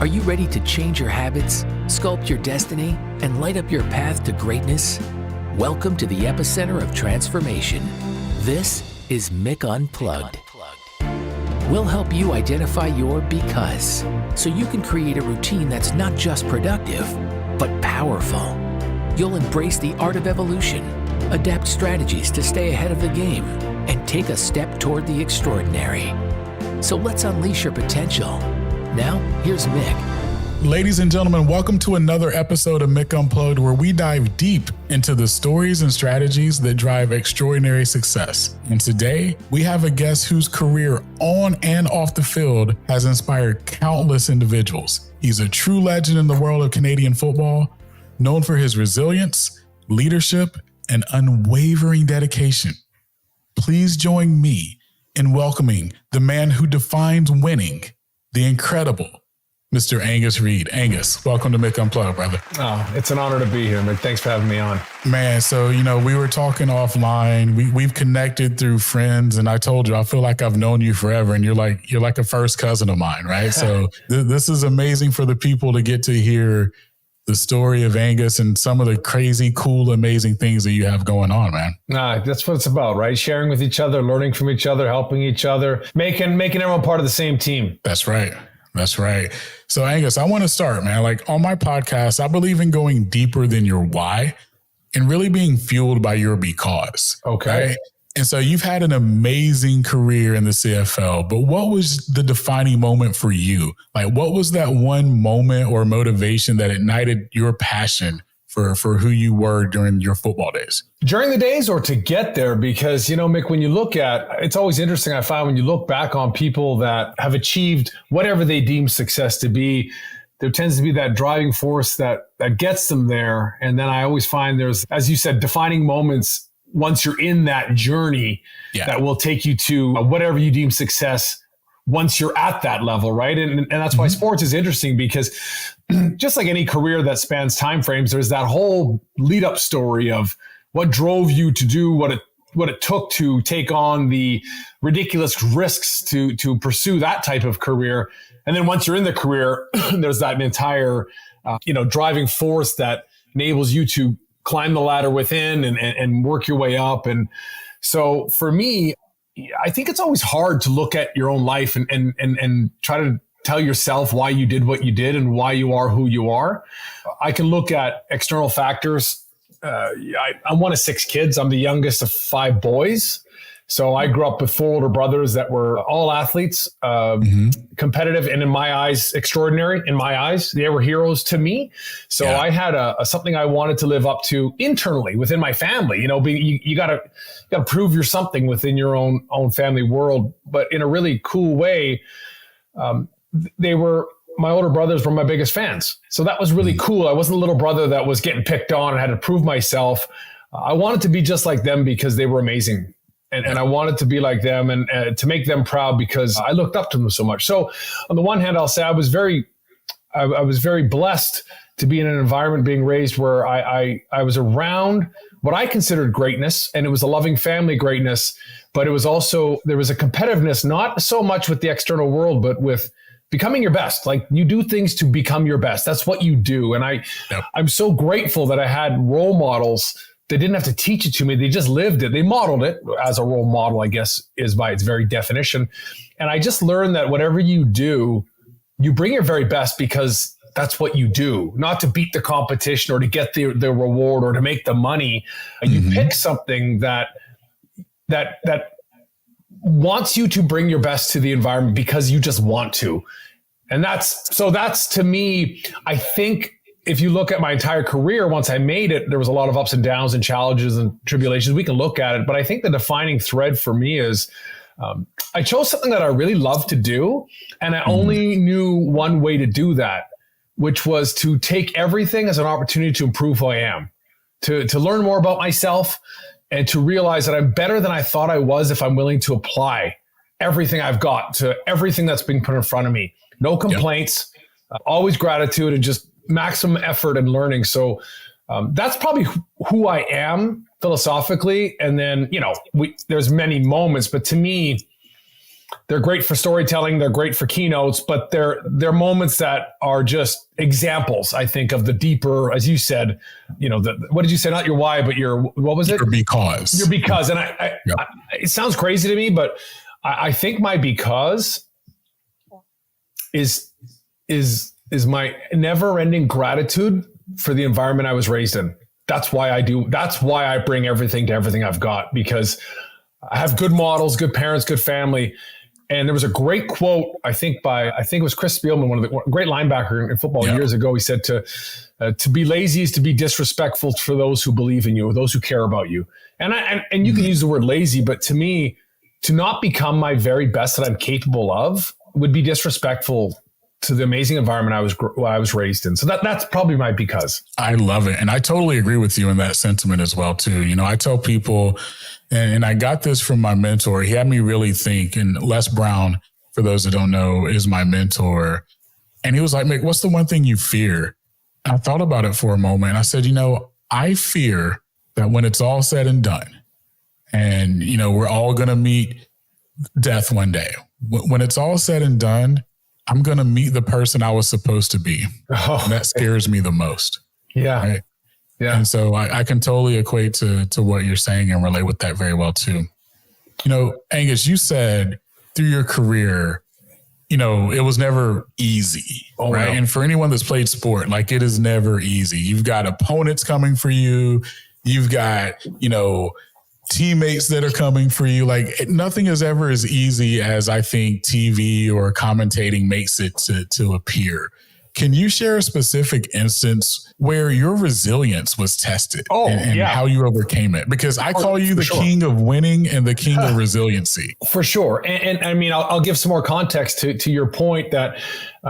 Are you ready to change your habits, sculpt your destiny, and light up your path to greatness? Welcome to the epicenter of transformation. This is Mick Unplugged. We'll help you identify your because, so you can create a routine that's not just productive, but powerful. You'll embrace the art of evolution, adapt strategies to stay ahead of the game, and take a step toward the extraordinary. So let's unleash your potential. Now, here's Mick. Ladies and gentlemen, welcome to another episode of Mick Unplugged, where we dive deep into the stories and strategies that drive extraordinary success. And today, we have a guest whose career on and off the field has inspired countless individuals. He's a true legend in the world of Canadian football, known for his resilience, leadership, and unwavering dedication. Please join me in welcoming the man who defines winning, the incredible Mr. Angus Reid. Angus, welcome to Mick Unplugged, brother. Oh, it's an honor to be here, Mick. Thanks for having me on. Man, so, we were talking offline. We've connected through friends, and I told you, I feel like I've known you forever, and you're like a first cousin of mine, right? So this is amazing for the people to get to hear the story of Angus and some of the crazy, cool, amazing things that you have going on, man. That's what it's about, right? Sharing with each other, learning from each other, helping each other, making everyone part of the same team. That's right. That's right. So Angus, I want to start, man. Like on my podcast, I believe in going deeper than your why and really being fueled by your because. Okay. Right? And so you've had an amazing career in the CFL, but what was the defining moment for you? Like, what was that one moment or motivation that ignited your passion for who you were during your football days? During the days or to get there? Because, Mick, when you look at, it's always interesting, I find when you look back on people that have achieved whatever they deem success to be, there tends to be that driving force that gets them there. And then I always find there's, as you said, defining moments once you're in that journey that will take you to whatever you deem success once you're at that level, right? And that's why sports is interesting, because just like any career that spans timeframes, there's that whole lead up story of what drove you to do what it took to take on the ridiculous risks to pursue that type of career. And then once you're in the career, there's that entire driving force that enables you to climb the ladder within and work your way up. And so for me, I think it's always hard to look at your own life and try to tell yourself why you did what you did and why you are who you are. I can look at external factors. I'm one of 6 kids. I'm the youngest of 5 boys. So I grew up with 4 older brothers that were all athletes, competitive, and in my eyes, extraordinary. In my eyes, they were heroes to me. So I had something I wanted to live up to internally within my family. You gotta prove you're something within your own family world, but in a really cool way. My older brothers were my biggest fans. So that was really cool. I wasn't a little brother that was getting picked on and had to prove myself. I wanted to be just like them because they were amazing. And I wanted to be like them and to make them proud because I looked up to them so much. So on the one hand, I'll say I was very blessed to be in an environment being raised where I was around what I considered greatness, and it was a loving family greatness, but it was also, there was a competitiveness, not so much with the external world, but with becoming your best. Like, you do things to become your best. That's what you do. And I'm so grateful that I had role models. They didn't have to teach it to me. They just lived it. They modeled it as a role model, I guess, is by its very definition. And I just learned that whatever you do, you bring your very best because that's what you do, not to beat the competition or to get the reward or to make the money. You pick something that wants you to bring your best to the environment because you just want to. And that's to me, I think, if you look at my entire career, once I made it, there was a lot of ups and downs and challenges and tribulations. We can look at it, but I think the defining thread for me is I chose something that I really love to do, and I only knew one way to do that, which was to take everything as an opportunity to improve who I am, to learn more about myself, and to realize that I'm better than I thought I was if I'm willing to apply everything I've got to everything that's being put in front of me. No complaints, always gratitude, and just maximum effort and learning. So that's probably who I am philosophically. And then, there's many moments, but to me, they're great for storytelling. They're great for keynotes, but they're moments that are just examples, I think, of the deeper, as you said, what did you say? Not your why, but what was it? Your because. Your because. And Yep. it sounds crazy to me, but I think my because is my never ending gratitude for the environment I was raised in. That's why I bring everything to everything I've got, because I have good models, good parents, good family. And there was a great quote, I think it was Chris Spielman, one of the great linebacker in football years ago. He said to be lazy is to be disrespectful for those who believe in you, or those who care about you. And you can use the word lazy, but to me, to not become my very best that I'm capable of would be disrespectful to the amazing environment I was raised in. So that's probably my because. I love it. And I totally agree with you in that sentiment as well, too. I tell people, and I got this from my mentor. He had me really think, and Les Brown, for those that don't know, is my mentor. And he was like, Mick, what's the one thing you fear? And I thought about it for a moment. And I said, I fear that when it's all said and done, and, we're all going to meet death one day. When it's all said and done, I'm going to meet the person I was supposed to be. Oh. And that scares me the most. Yeah. Right? Yeah. And so I can totally equate to what you're saying and relate with that very well too. Angus, you said through your career, it was never easy, right? Wow. And for anyone that's played sport, like, it is never easy. You've got opponents coming for you. You've got, teammates that are coming for you. Like, nothing is ever as easy as I think TV or commentating makes it to appear. Can you share a specific instance where your resilience was tested and how you overcame it? Because I call you the king of winning and the king of resiliency. For sure. And I mean, I'll give some more context to your point that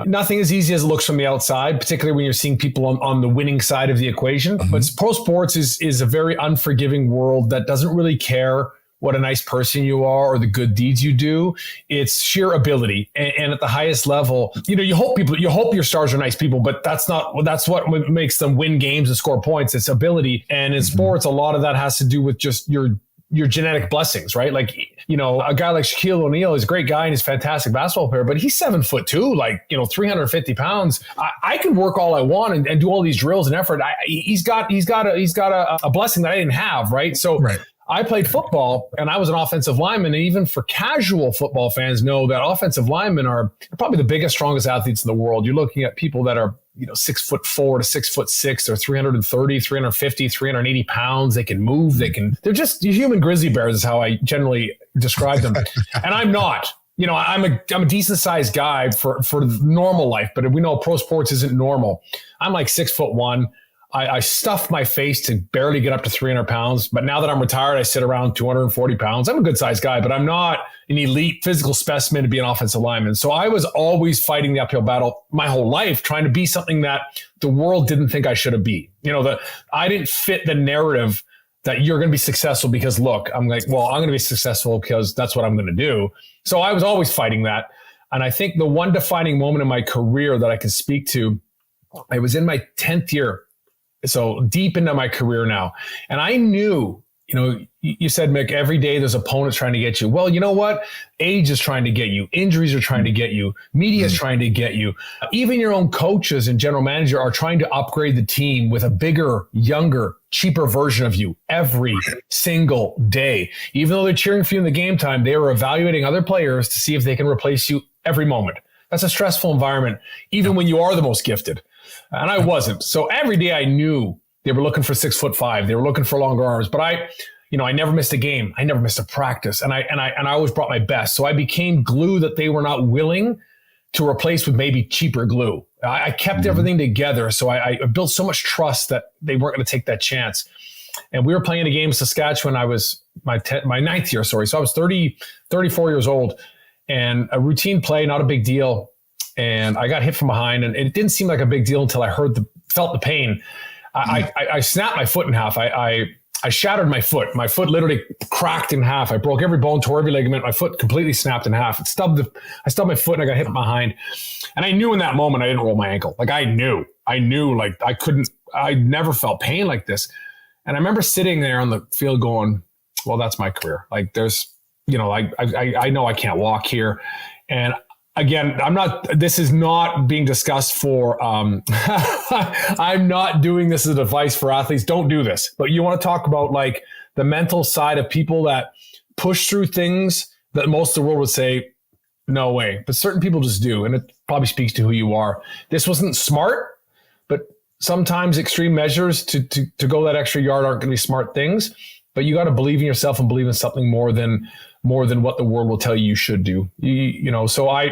nothing is easy as it looks from the outside, particularly when you're seeing people on the winning side of the equation. Mm-hmm. But pro sports is a very unforgiving world that doesn't really care what a nice person you are or the good deeds you do. It's sheer ability. And at the highest level, you hope your stars are nice people, but that's what makes them win games and score points. It's ability. And in sports, a lot of that has to do with just your genetic blessings, right? Like, a guy like Shaquille O'Neal is a great guy and he's a fantastic basketball player, but he's 7'2", like, 350 pounds. I can work all I want and do all these drills and effort. He's got a blessing that I didn't have, right? So right. I played football and I was an offensive lineman. And even for casual football fans know that offensive linemen are probably the biggest, strongest athletes in the world. You're looking at people that are, 6'4" to 6'6", or 330, 350, 380 pounds. They can move. They're just human grizzly bears is how I generally describe them. And I'm not. I'm a decent sized guy for normal life, but we know pro sports isn't normal. I'm like 6'1". I stuffed my face to barely get up to 300 pounds. But now that I'm retired, I sit around 240 pounds. I'm a good sized guy, but I'm not an elite physical specimen to be an offensive lineman. So I was always fighting the uphill battle my whole life, trying to be something that the world didn't think I should have been. I didn't fit the narrative that you're going to be successful because look, I'm like, well, I'm going to be successful because that's what I'm going to do. So I was always fighting that. And I think the one defining moment in my career that I can speak to, I was in my 10th year. So deep into my career now. And I knew, you said, Mick, every day there's opponents trying to get you. Well, you know what? Age is trying to get you. Injuries are trying to get you. Media is trying to get you. Even your own coaches and general manager are trying to upgrade the team with a bigger, younger, cheaper version of you every single day. Even though they're cheering for you in the game time, they are evaluating other players to see if they can replace you every moment. That's a stressful environment, even when you are the most gifted. And I wasn't. So every day I knew they were looking for 6'5". They were looking for longer arms, but I never missed a game. I never missed a practice. And I always brought my best. So I became glue that they were not willing to replace with maybe cheaper glue. I kept everything together. So I built so much trust that they weren't going to take that chance. And we were playing a game in Saskatchewan. I was my ninth year. So I was 34 years old, and a routine play, not a big deal. And I got hit from behind, and it didn't seem like a big deal until I felt the pain. I snapped my foot in half. I shattered my foot. My foot literally cracked in half. I broke every bone, tore every ligament. My foot completely snapped in half. I stubbed my foot and I got hit behind. And I knew in that moment I didn't roll my ankle. Like I knew like I never felt pain like this. And I remember sitting there on the field going, well, that's my career. Like there's I know I can't walk here. And again, this is not being discussed for, I'm not doing this as advice for athletes. Don't do this. But you want to talk about like the mental side of people that push through things that most of the world would say, no way. But certain people just do. And it probably speaks to who you are. This wasn't smart, but sometimes extreme measures to go that extra yard aren't going to be smart things. But you got to believe in yourself and believe in something more than what the world will tell you should do. So I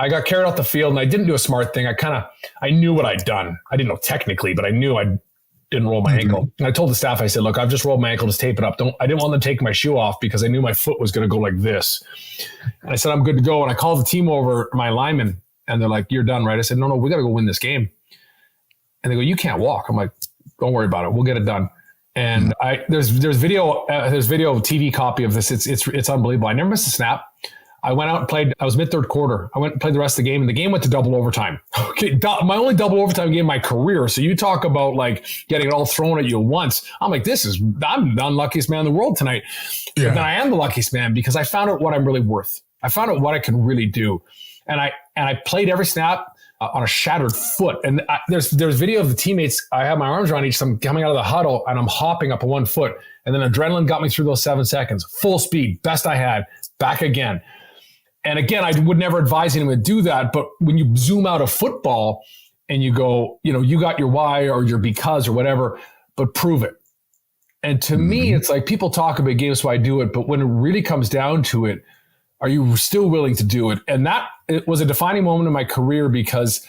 got carried off the field and I didn't do a smart thing. I knew what I'd done. I didn't know technically, but I knew I didn't roll my ankle. And I told the staff, I said, look, I've just rolled my ankle, just tape it up. I didn't want them to take my shoe off because I knew my foot was going to go like this. And I said, I'm good to go. And I called the team over, my lineman, and they're like, you're done, right? I said, no, we got to go win this game. And they go, you can't walk. I'm like, don't worry about it. We'll get it done. And there's video TV copy of this. It's unbelievable. I never missed a snap. I went out and played. I was mid-third quarter. I went and played the rest of the game, and the game went to double overtime. Okay, my only double overtime game in my career. So you talk about like getting it all thrown at you once. I'm like, I'm the unluckiest man in the world tonight. Yeah. But then I am the luckiest man because I found out what I'm really worth. I found out what I can really do, and I played every snap on a shattered foot. And there's video of the teammates. I have my arms around each. I'm coming out of the huddle, and I'm hopping up on one foot, and then adrenaline got me through those 7 seconds. Full speed, best I had. Back again. And again, I would never advise anyone to do that. But when you zoom out of football and you go, you got your why or your because or whatever, but prove it. And to me, it's like people talk about games, so I do it. But when it really comes down to it, are you still willing to do it? And it was a defining moment in my career because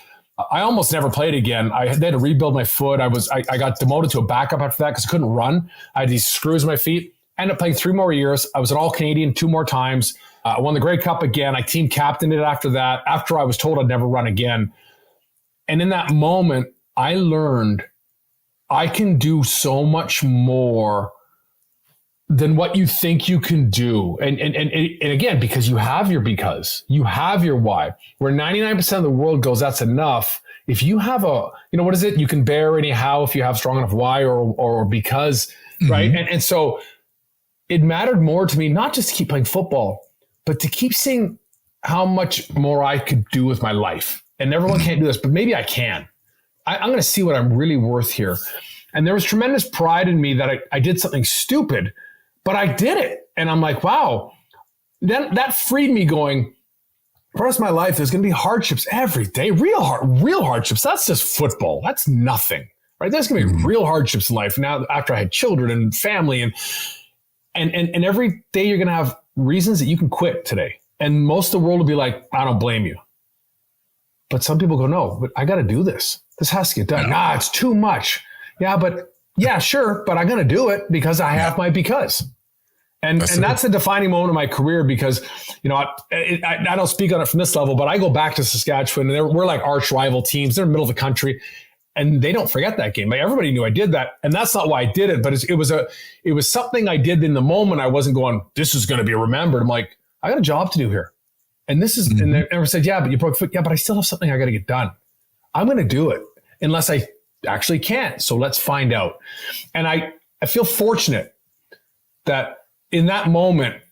I almost never played again. I had to rebuild my foot. I got demoted to a backup after that because I couldn't run. I had these screws in my feet. I ended up playing 3 more years. I was an All-Canadian 2 more times. I won the Grey Cup again. I team captained it after that, after I was told I'd never run again. And in that moment, I learned I can do so much more than what you think you can do. And again, because you have your why. Where 99% of the world goes, that's enough. If you have what is it? You can bear anyhow if you have strong enough why or because, right? And so it mattered more to me, not just to keep playing football, but to keep seeing how much more I could do with my life. And everyone can't do this, but maybe I can. I'm going to see what I'm really worth here. And there was tremendous pride in me that I did something stupid, but I did it. And I'm like, wow. Then that freed me going, for the rest of my life, there's going to be hardships every day, real hardships. That's just football. That's nothing, right? There's going to be real hardships in life. Now, after I had children and family and every day you're going to have reasons that you can quit today. And most of the world will be like, I don't blame you. But some people go, no, but I got to do this. This has to get done. Nah, it's too much. Yeah, sure. But I'm going to do it because I have my because. And that's a defining moment in my career because, I don't speak on it from this level, but I go back to Saskatchewan and we're like arch rival teams. They're in the middle of the country. And they don't forget that game. Like everybody knew I did that. And that's not why I did it, but it was something I did in the moment. I wasn't going, this is going to be remembered. I'm like, I got a job to do here. And this is, and they never said, yeah, but you broke foot. Yeah, but I still have something I got to get done. I'm going to do it unless I actually can't. So let's find out. And I feel fortunate that in that moment,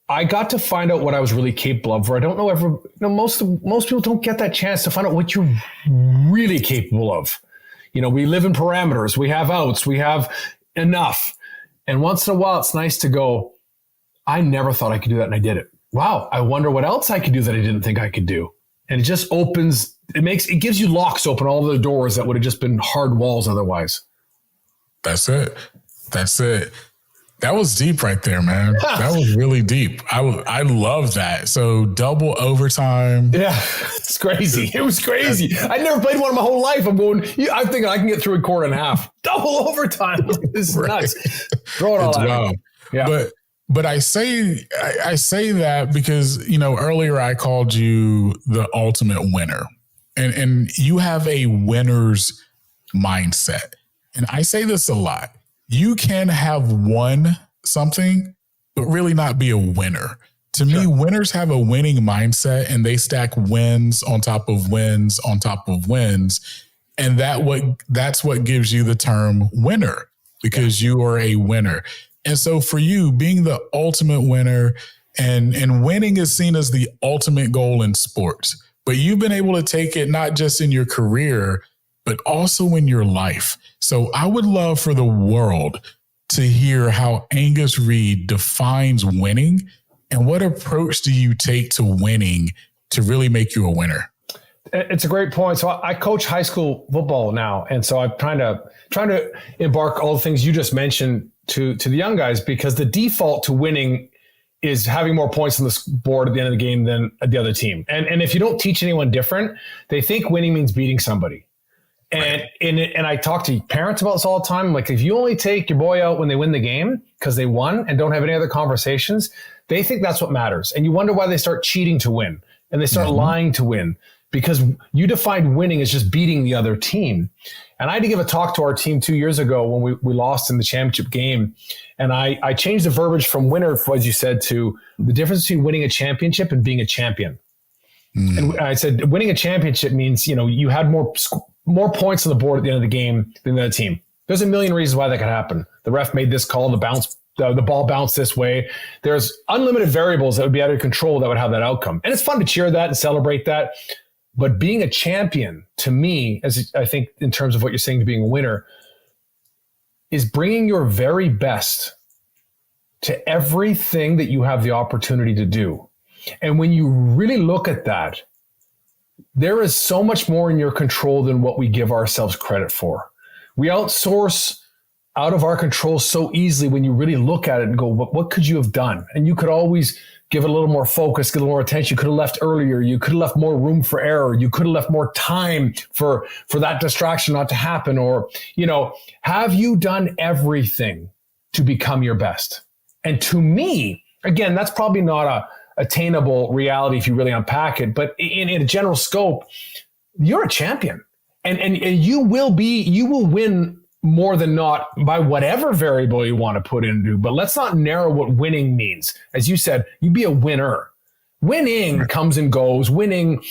I got to find out what I was really capable of. Where I don't know most people don't get that chance to find out what you're really capable of. We live in parameters. We have outs. We have enough. And once in a while, it's nice to go, I never thought I could do that. And I did it. Wow. I wonder what else I could do that I didn't think I could do. And it just it gives you locks open all the doors that would have just been hard walls otherwise. That's it. That was deep right there, man. That was really deep. I love that. So double overtime. Yeah, it's crazy. It was crazy. I never played one in my whole life. I'm thinking I can get through a quarter and a half. Double overtime. This is nuts. Throw it all out. Yeah. But I say that because, earlier I called you the ultimate winner. And you have a winner's mindset. And I say this a lot. You can have won something, but really not be a winner. To me, winners have a winning mindset and they stack wins on top of wins on top of wins. And that's what gives you the term winner because you are a winner. And so for you being the ultimate winner And winning is seen as the ultimate goal in sports. But you've been able to take it not just in your career, but also in your life. So I would love for the world to hear how Angus Reid defines winning and what approach do you take to winning to really make you a winner? It's a great point. So I coach high school football now. And so I'm trying to embark all the things you just mentioned to the young guys, because the default to winning is having more points on the board at the end of the game than the other team. And if you don't teach anyone different, they think winning means beating somebody. And I talk to parents about this all the time. Like, if you only take your boy out when they win the game because they won and don't have any other conversations, they think that's what matters. And you wonder why they start cheating to win and they start lying to win, because you defined winning as just beating the other team. And I had to give a talk to our team 2 years ago when we lost in the championship game. And I changed the verbiage from winner, as you said, to the difference between winning a championship and being a champion. And I said, winning a championship means, you had more points on the board at the end of the game than the other team. There's a million reasons why that could happen. The ref made this call, the ball bounced this way. There's unlimited variables that would be out of control that would have that outcome. And it's fun to cheer that and celebrate that. But being a champion, to me, as I think in terms of what you're saying to being a winner, is bringing your very best to everything that you have the opportunity to do. And when you really look at that, there is so much more in your control than what we give ourselves credit for. We outsource out of our control so easily when you really look at it and go, what could you have done? And you could always give it a little more focus, get a little more attention. You could have left earlier. You could have left more room for error. You could have left more time for that distraction not to happen. Or, have you done everything to become your best? And to me, again, that's probably not a attainable reality if you really unpack it. But in a general scope, you're a champion, and you will win more than not by whatever variable you want to put into. But let's not narrow what winning means. As you said, you be a winner. Winning comes and goes. Winning,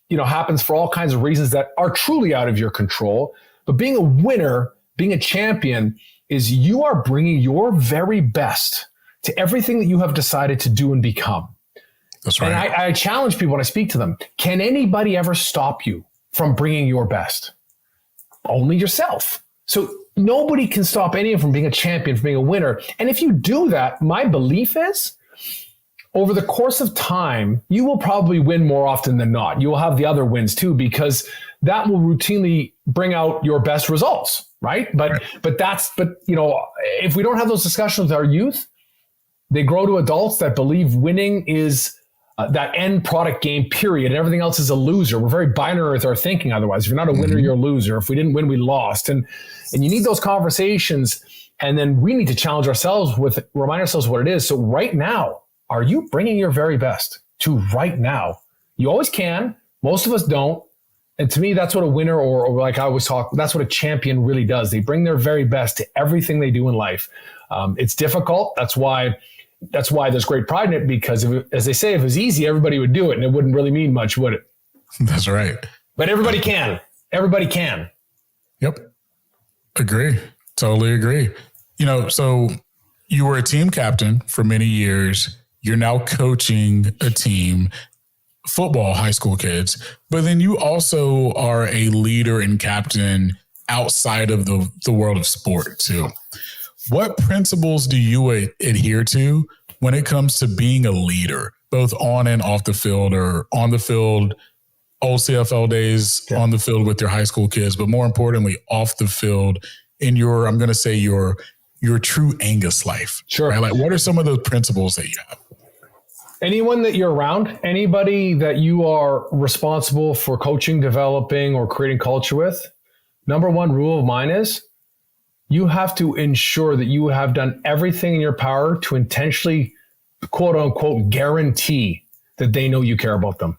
happens for all kinds of reasons that are truly out of your control. But being a winner, being a champion, is you are bringing your very best to everything that you have decided to do and become. That's right. And I challenge people when I speak to them. Can anybody ever stop you from bringing your best? Only yourself. So nobody can stop anyone from being a champion, from being a winner. And if you do that, my belief is over the course of time, you will probably win more often than not. You will have the other wins too, because that will routinely bring out your best results, right? But if we don't have those discussions with our youth, they grow to adults that believe winning is that end product game, period. And everything else is a loser. We're very binary with our thinking otherwise. If you're not a winner, you're a loser. If we didn't win, we lost. And you need those conversations. And then we need to challenge ourselves remind ourselves what it is. So right now, are you bringing your very best to right now? You always can. Most of us don't. And to me, that's what a winner or like I always talk, that's what a champion really does. They bring their very best to everything they do in life. It's difficult. That's why there's great pride in it, because as they say, if it was easy, everybody would do it and it wouldn't really mean much, would it? That's right. But everybody can. Everybody can. Yep. Agree. Totally agree. So you were a team captain for many years. You're now coaching a team, football, high school kids, but then you also are a leader and captain outside of the world of sport too. What principles do you adhere to when it comes to being a leader, both on and off the field, or on the field, old CFL days, on the field with your high school kids, but more importantly, off the field in your, I'm going to say your true Angus life? Sure. Right? Like, what are some of those principles that you have? Anyone that you're around, anybody that you are responsible for coaching, developing, or creating culture with, number one rule of mine is you have to ensure that you have done everything in your power to intentionally, quote unquote, guarantee that they know you care about them.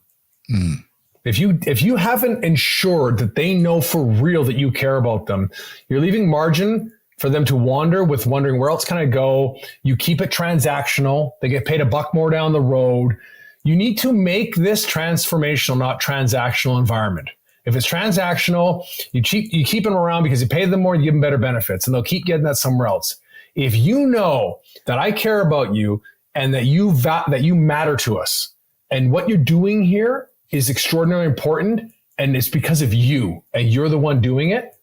If you haven't ensured that they know for real that you care about them, you're leaving margin for them to wander with wondering where else can I go. You keep it transactional. They get paid $1 more down the road. You need to make this transformational, not transactional environment. If it's transactional, you keep them around because you pay them more, you give them better benefits, and they'll keep getting that somewhere else. If you know that I care about you and that you matter to us. And what you're doing here is extraordinarily important. And it's because of you, and you're the one doing it.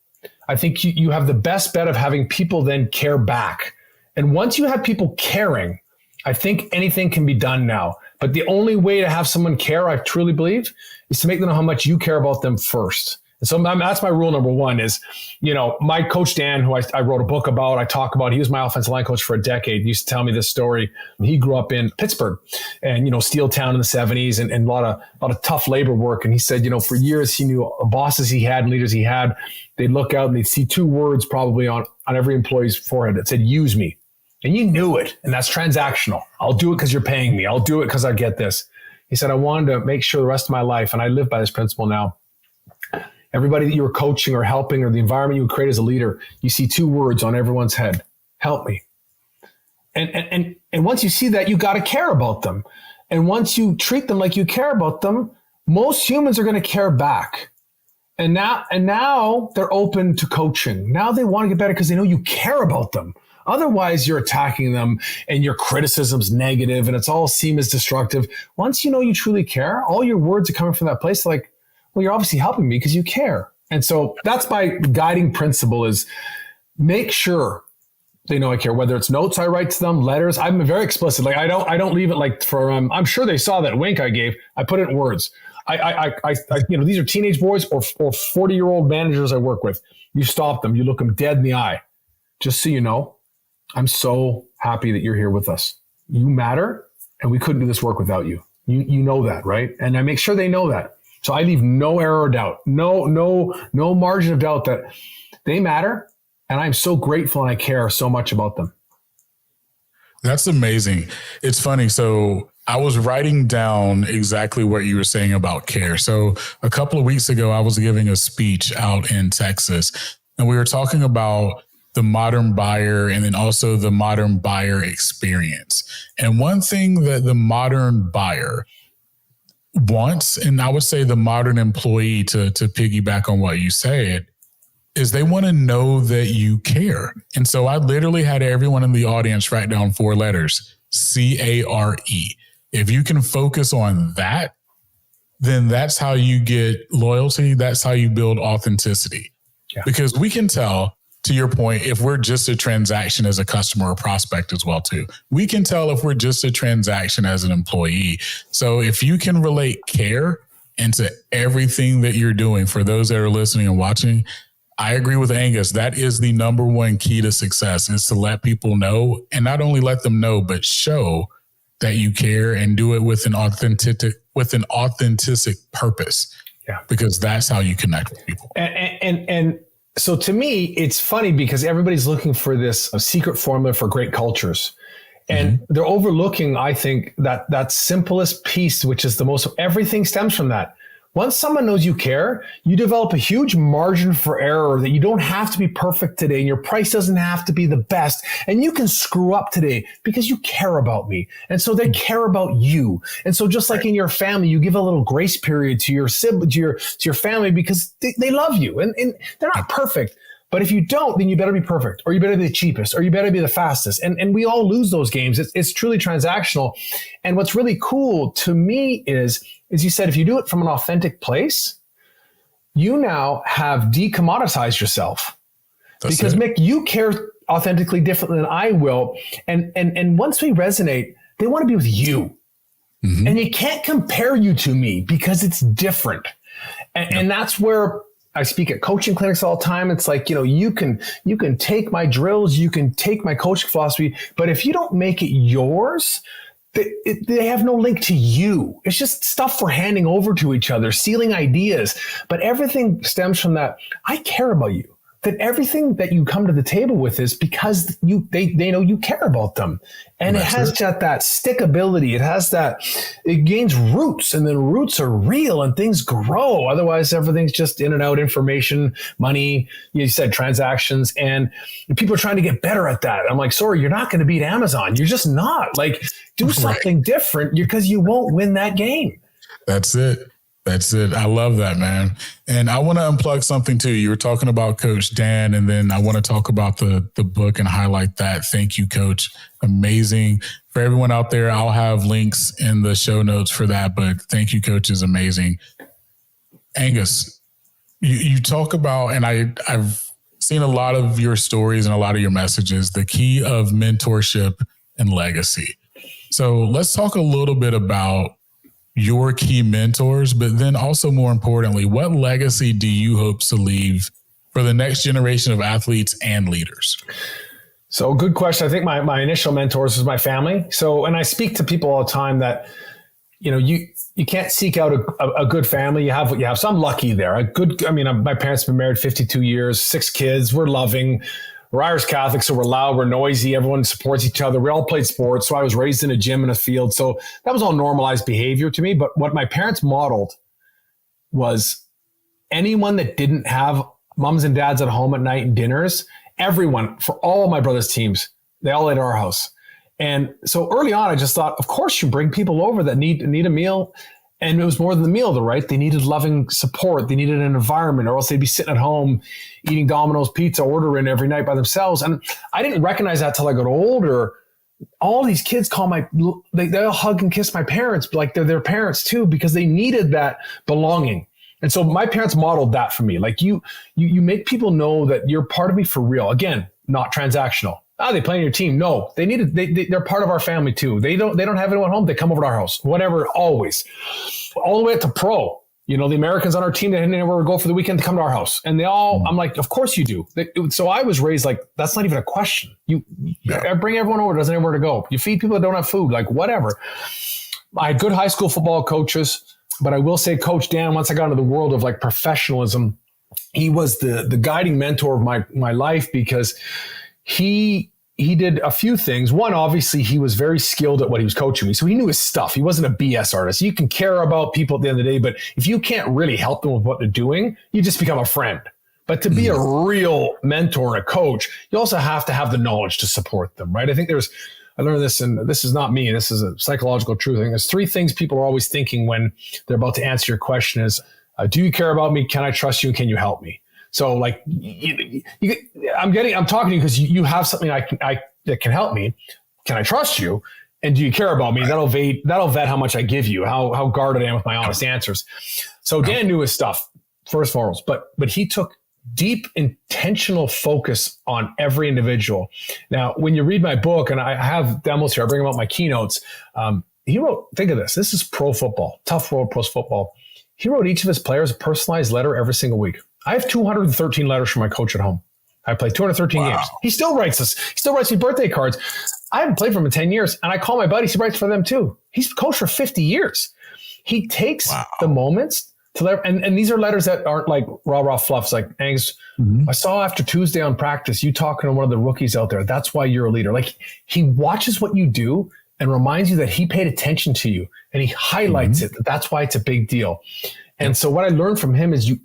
I think you have the best bet of having people then care back. And once you have people caring, I think anything can be done now. But the only way to have someone care, I truly believe, is to make them know how much you care about them first. And so that's my rule number one is, my coach, Dan, who I wrote a book about, I talk about, he was my offensive line coach for a decade. He used to tell me this story. He grew up in Pittsburgh and, steel town in the 70s and a lot of tough labor work. And he said, for years he knew bosses he had and leaders he had, they'd look out and they'd see two words probably on every employee's forehead that said, use me. And you knew it. And that's transactional. I'll do it because you're paying me. I'll do it because I get this. He said, I wanted to make sure the rest of my life, and I live by this principle now, everybody that you were coaching or helping or the environment you would create as a leader, you see two words on everyone's head, help me. And once you see that, you got to care about them. And once you treat them like you care about them, most humans are going to care back. And now they're open to coaching. Now they want to get better because they know you care about them. Otherwise, you're attacking them and your criticism's negative and it's all seen as destructive. Once you know you truly care, all your words are coming from that place like, well, you're obviously helping me because you care. And so that's my guiding principle is make sure they know I care, whether it's notes I write to them, letters. I'm very explicit. Like I don't leave it like for, I'm sure they saw that wink I gave. I put it in words. I these are teenage boys or 40-year-old managers I work with. You stop them, you look them dead in the eye. Just so you know, I'm so happy that you're here with us. You matter, and we couldn't do this work without you. You know that, right? And I make sure they know that. So I leave no error or doubt, no margin of doubt that they matter, and I'm so grateful and I care so much about them. That's amazing. It's funny. So I was writing down exactly what you were saying about care. So a couple of weeks ago, I was giving a speech out in Texas, and we were talking about the modern buyer and then also the modern buyer experience. And one thing that the modern buyer wants, and I would say the modern employee to piggyback on what you said, is they want to know that you care. And so I literally had everyone in the audience write down 4 letters, CARE. If you can focus on that, then that's how you get loyalty. That's how you build authenticity. Yeah. Because we can tell, to your point, if we're just a transaction as a customer or prospect as well, too. We can tell if we're just a transaction as an employee. So if you can relate care into everything that you're doing, for those that are listening and watching, I agree with Angus. That is the number one key to success, is to let people know, and not only let them know, but show that you care and do it with an authentic purpose. Yeah. Because that's how you connect with people. And so to me, it's funny because everybody's looking for this secret formula for great cultures. And they're overlooking, I think, that simplest piece, which is the most, everything stems from that. Once someone knows you care, you develop a huge margin for error that you don't have to be perfect today, and your price doesn't have to be the best. And you can screw up today because you care about me. And so they care about you. And so just like in your family, you give a little grace period to your sibling, to your family, because they love you and they're not perfect. But if you don't, then you better be perfect, or you better be the cheapest, or you better be the fastest. And we all lose those games. It's truly transactional. And what's really cool to me is you said, if you do it from an authentic place, you now have decommoditized yourself. That's because Mick, you care authentically differently than I will. And once we resonate, they want to be with you. Mm-hmm. And you can't compare you to me because it's different. And that's where I speak at coaching clinics all the time. It's like, you can take my drills, you can take my coaching philosophy, but if you don't make it yours, they have no link to you. It's just stuff we're handing over to each other, stealing ideas. But everything stems from that. I care about you. That everything that you come to the table with is because they know you care about them. And it has that stickability. It gains roots, and then roots are real and things grow. Otherwise, everything's just in and out information, money, you said transactions, and people are trying to get better at that. I'm like, sorry, you're not going to beat Amazon. You're just not. Like, do something different because you won't win that game. That's it. That's it. I love that, man. And I want to unplug something too. You were talking about Coach Dan, and then I want to talk about the book and highlight that. Thank you, Coach. Amazing. For everyone out there, I'll have links in the show notes for that. But thank you, Coach, is amazing. Angus, you talk about, and I've seen a lot of your stories and a lot of your messages, the key of mentorship and legacy. So let's talk a little bit about your key mentors, but then also more importantly, what legacy do you hope to leave for the next generation of athletes and leaders? So good question. I think my initial mentors was my family. So, and I speak to people all the time that, you can't seek out a good family. You have what you have. So I'm lucky there. My parents have been married 52 years, 6 kids. We're loving. We're Irish Catholic, so we're loud, we're noisy, everyone supports each other. We all played sports, so I was raised in a gym and a field. So that was all normalized behavior to me. But what my parents modeled was anyone that didn't have moms and dads at home at night and dinners, everyone, for all of my brother's teams, they all ate at our house. And so early on, I just thought, of course you bring people over that need a meal. And it was more than the meal, though, right? They needed loving support. They needed an environment, or else they'd be sitting at home eating Domino's pizza, ordering every night by themselves. And I didn't recognize that till I got older. All these kids they all hug and kiss my parents like they're their parents too, because they needed that belonging. And so my parents modeled that for me. Like you make people know that you're part of me for real. Again, not transactional. They play on your team. No, they're part of our family too. They don't have anyone home. They come over to our house, whatever, always. All the way up to pro. The Americans on our team that didn't know anywhere to go for the weekend to come to our house. And I'm like, of course you do. So I was raised like, that's not even a question. You bring everyone over, doesn't have anywhere to go. You feed people that don't have food, like whatever. I had good high school football coaches, but I will say Coach Dan, once I got into the world of like professionalism, he was the guiding mentor of my life, because he did a few things. One, obviously, he was very skilled at what he was coaching me. So he knew his stuff. He wasn't a BS artist. You can care about people at the end of the day, but if you can't really help them with what they're doing, you just become a friend. But to be a real mentor and a coach, you also have to have the knowledge to support them, right? I think I learned this, and this is not me, this is a psychological truth. I think there's 3 things people are always thinking when they're about to answer your question is, do you care about me? Can I trust you? And can you help me? So like, I'm talking to you because you have something that can help me. Can I trust you? And do you care about me? That'll vet how much I give you, how guarded I am with my honest answers. So Dan knew his stuff first and foremost, but he took deep intentional focus on every individual. Now, when you read my book, and I have demos here, I bring them out my keynotes. He wrote, think of this. This is pro football, tough world pro football. He wrote each of his players a personalized letter every single week. I have 213 letters from my coach at home. I played 213 games. He still writes us. He still writes me birthday cards. I haven't played for him in 10 years. And I call my buddies. He writes for them too. He's coached for 50 years. He takes the moments to let, and these are letters that aren't like rah fluffs. Like, Angus, I saw after Tuesday on practice, you talking to one of the rookies out there. That's why you're a leader. Like, he watches what you do and reminds you that he paid attention to you, and he highlights it. That's why it's a big deal. And so what I learned from him is you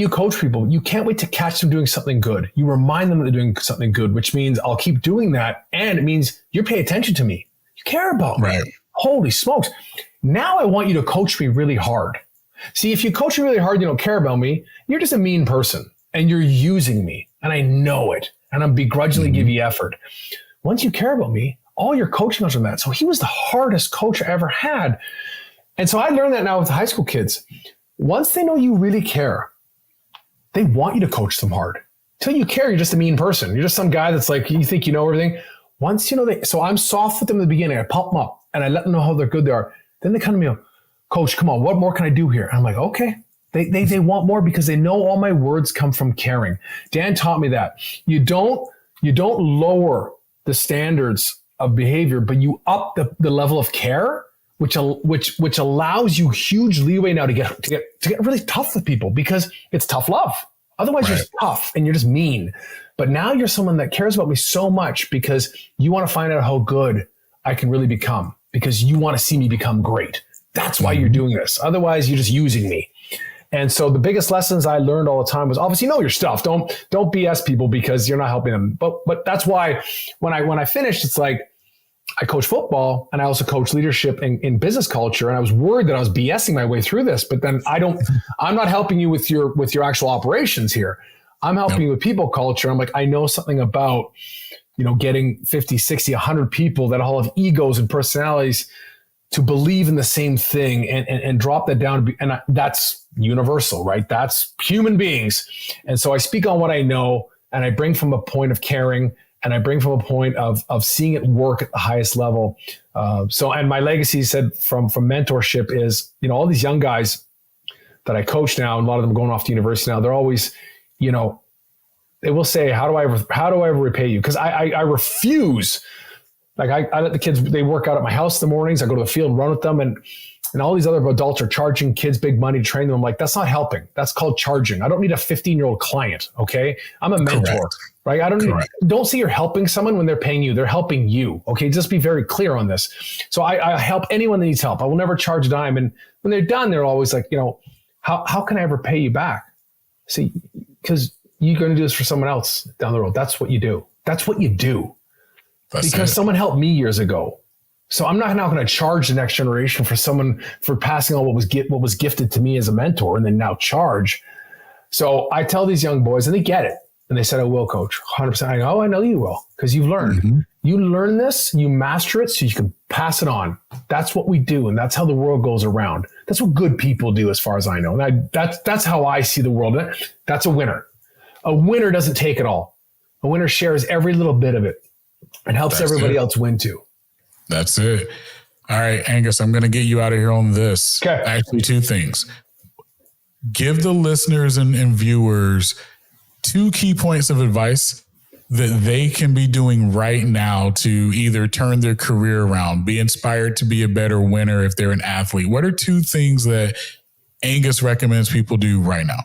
coach people. You can't wait to catch them doing something good. You remind them that they're doing something good, which means I'll keep doing that. And it means you pay attention to me. You care about me. Holy smokes. Now I want you to coach me really hard. See, if you coach me really hard, you don't care about me, you're just a mean person and you're using me. And I know it. And I'm begrudgingly give you effort. Once you care about me, all your coaching comes from that. So he was the hardest coach I ever had. And so I learned that now with the high school kids. Once they know you really care, they want you to coach them hard. Till you care, you're just a mean person. You're just some guy that's like, you think you know everything. Once you know so I'm soft with them in the beginning. I pump them up and I let them know how they're good they are. Then they come to me, Coach, come on, what more can I do here? And I'm like, okay. They want more because they know all my words come from caring. Dan taught me that. You don't lower the standards of behavior, but you up the level of care, which allows you huge leeway now to get really tough with people, because it's tough love. Otherwise, you're just tough and you're just mean. But now you're someone that cares about me so much because you want to find out how good I can really become, because you want to see me become great. That's why you're doing this. Otherwise, you're just using me. And so the biggest lessons I learned all the time was obviously know your stuff. Don't BS people because you're not helping them. But that's why when I finished, it's like, I coach football and I also coach leadership in business culture. And I was worried that I was BSing my way through this, but then I'm not helping you with your actual operations here. I'm helping you with people culture. I'm like, I know something about, getting 50, 60, 100 people that all have egos and personalities to believe in the same thing and drop that down. And that's universal, right? That's human beings. And so I speak on what I know, and I bring from a point of caring, and I bring from a point of seeing it work at the highest level. And my legacy said from mentorship is, all these young guys that I coach now, and a lot of them going off to university now, they're always, they will say, how do I ever repay you? Because I refuse. Like I let the kids, they work out at my house in the mornings. I go to the field and run with them. And all these other adults are charging kids big money to train them. I'm like, that's not helping. That's called charging. I don't need a 15-year-old client. Okay. I'm a mentor, right? Don't say you're helping someone when they're paying you. They're helping you. Okay. Just be very clear on this. So I help anyone that needs help. I will never charge a dime. And when they're done, they're always like, how can I ever pay you back? See, because you're going to do this for someone else down the road. That's what you do. That's what you do. Because someone helped me years ago. So I'm not now going to charge the next generation for passing on what was gifted to me as a mentor and then now charge. So I tell these young boys, and they get it. And they said, I will, coach, 100%. I go, I know you will, because you've learned. Mm-hmm. You learn this, you master it so you can pass it on. That's what we do. And that's how the world goes around. That's what good people do, as far as I know. And that's how I see the world. That's a winner. A winner doesn't take it all. A winner shares every little bit of it and helps everybody else win too. That's it. All right, Angus, I'm going to get you out of here on this. Okay. Actually, two things. Give the listeners and viewers 2 key points of advice that they can be doing right now to either turn their career around, be inspired to be a better winner if they're an athlete. What are 2 things that Angus recommends people do right now?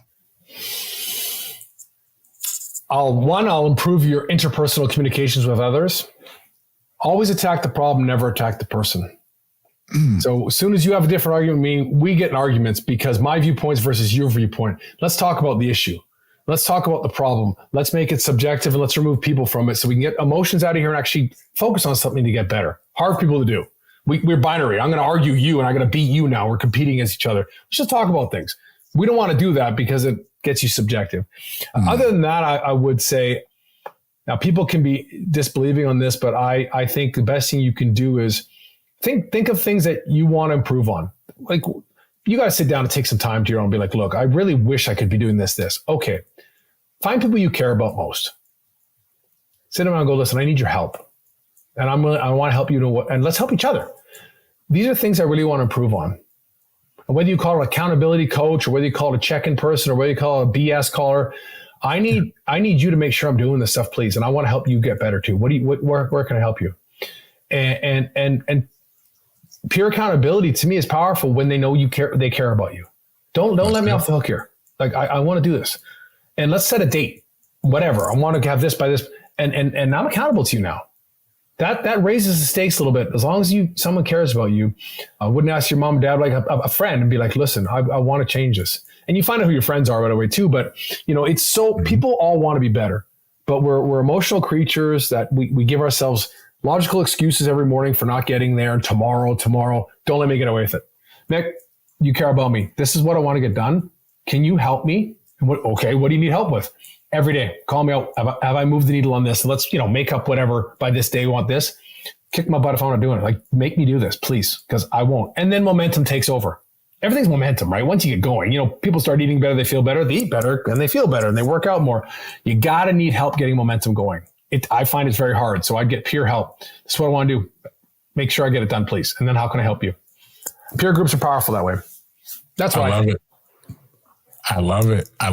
I'll improve your interpersonal communications with others. Always attack the problem, never attack the person. So as soon as you have a different argument with me, we get in arguments because my viewpoints versus your viewpoint. Let's talk about the issue. Let's talk about the problem. Let's make it subjective and let's remove people from it so we can get emotions out of here and actually focus on something to get better. Hard for people to do. We're binary. I'm going to argue you and I'm going to beat you now. We're competing against each other. Let's just talk about things. We don't want to do that because it gets you subjective. Other than that, I would say, now people can be disbelieving on this, but I think the best thing you can do is think of things that you want to improve on. Like you got to sit down and take some time to your own and be like, look, I really wish I could be doing this. Okay. Find people you care about most. Sit down and go, listen, I need your help. And I want to help you and let's help each other. These are things I really want to improve on. And whether you call it an accountability coach or whether you call it a check-in person or whether you call it a BS caller, I need you to make sure I'm doing this stuff, please. And I want to help you get better too. Where can I help you? And pure accountability to me is powerful when they know they care about you. Don't let me off the hook here. Like I want to do this. And let's set a date, whatever. I want to have this by this. And I'm accountable to you now. That raises the stakes a little bit. As long as someone cares about you, I wouldn't ask your mom and dad, like a friend, and be like, listen, I want to change this. And you find out who your friends are right away too. But it's so people all want to be better, but we're emotional creatures that we give ourselves logical excuses every morning for not getting there. And tomorrow, don't let me get away with it. Mick, you care about me. This is what I want to get done. Can you help me? What do you need help with? Every day, call me out. Have I moved the needle on this? Let's, make up whatever by this day. We want this. Kick my butt if I'm not doing it. Like, make me do this, please, because I won't. And then momentum takes over. Everything's momentum, right? Once you get going, people start eating better, they feel better, they eat better, and they feel better, and they work out more. You got to need help getting momentum going. I find it's very hard. So I'd get peer help. That's what I want to do. Make sure I get it done, please. And then how can I help you? Peer groups are powerful that way. That's what I think. I love it. All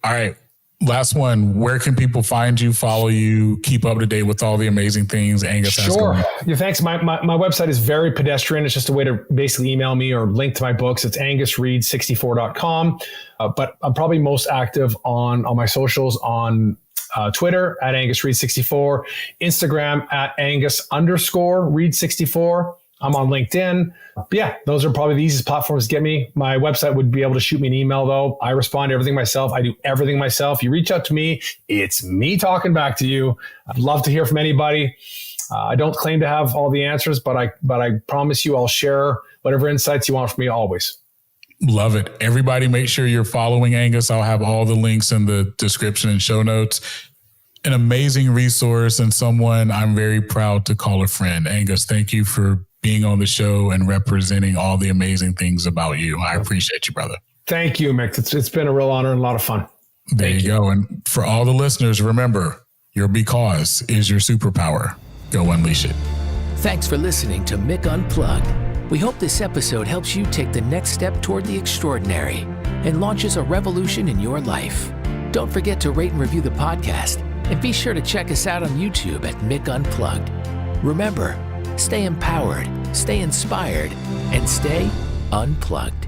right. Last one. Where can people find you, follow you, keep up to date with all the amazing things Angus has going on? Yeah, thanks. My website is very pedestrian. It's just a way to basically email me or link to my books. It's angusreid64.com. But I'm probably most active on my socials on Twitter at AngusReid64, Instagram at Angus_Reid64. I'm on LinkedIn. But yeah, those are probably the easiest platforms to get me. My website would be able to shoot me an email though. I respond to everything myself. I do everything myself. You reach out to me, it's me talking back to you. I'd love to hear from anybody. I don't claim to have all the answers, but I promise you I'll share whatever insights you want from me always. Love it. Everybody make sure you're following Angus. I'll have all the links in the description and show notes. An amazing resource and someone I'm very proud to call a friend. Angus, thank you for being on the show and representing all the amazing things about you. I appreciate you, brother. Thank you, Mick. It's been a real honor and a lot of fun. There you go. And for all the listeners, remember, your because is your superpower. Go unleash it. Thanks for listening to Mick Unplugged. We hope this episode helps you take the next step toward the extraordinary and launches a revolution in your life. Don't forget to rate and review the podcast, and be sure to check us out on YouTube at Mick Unplugged. Remember, stay empowered, stay inspired, and stay unplugged.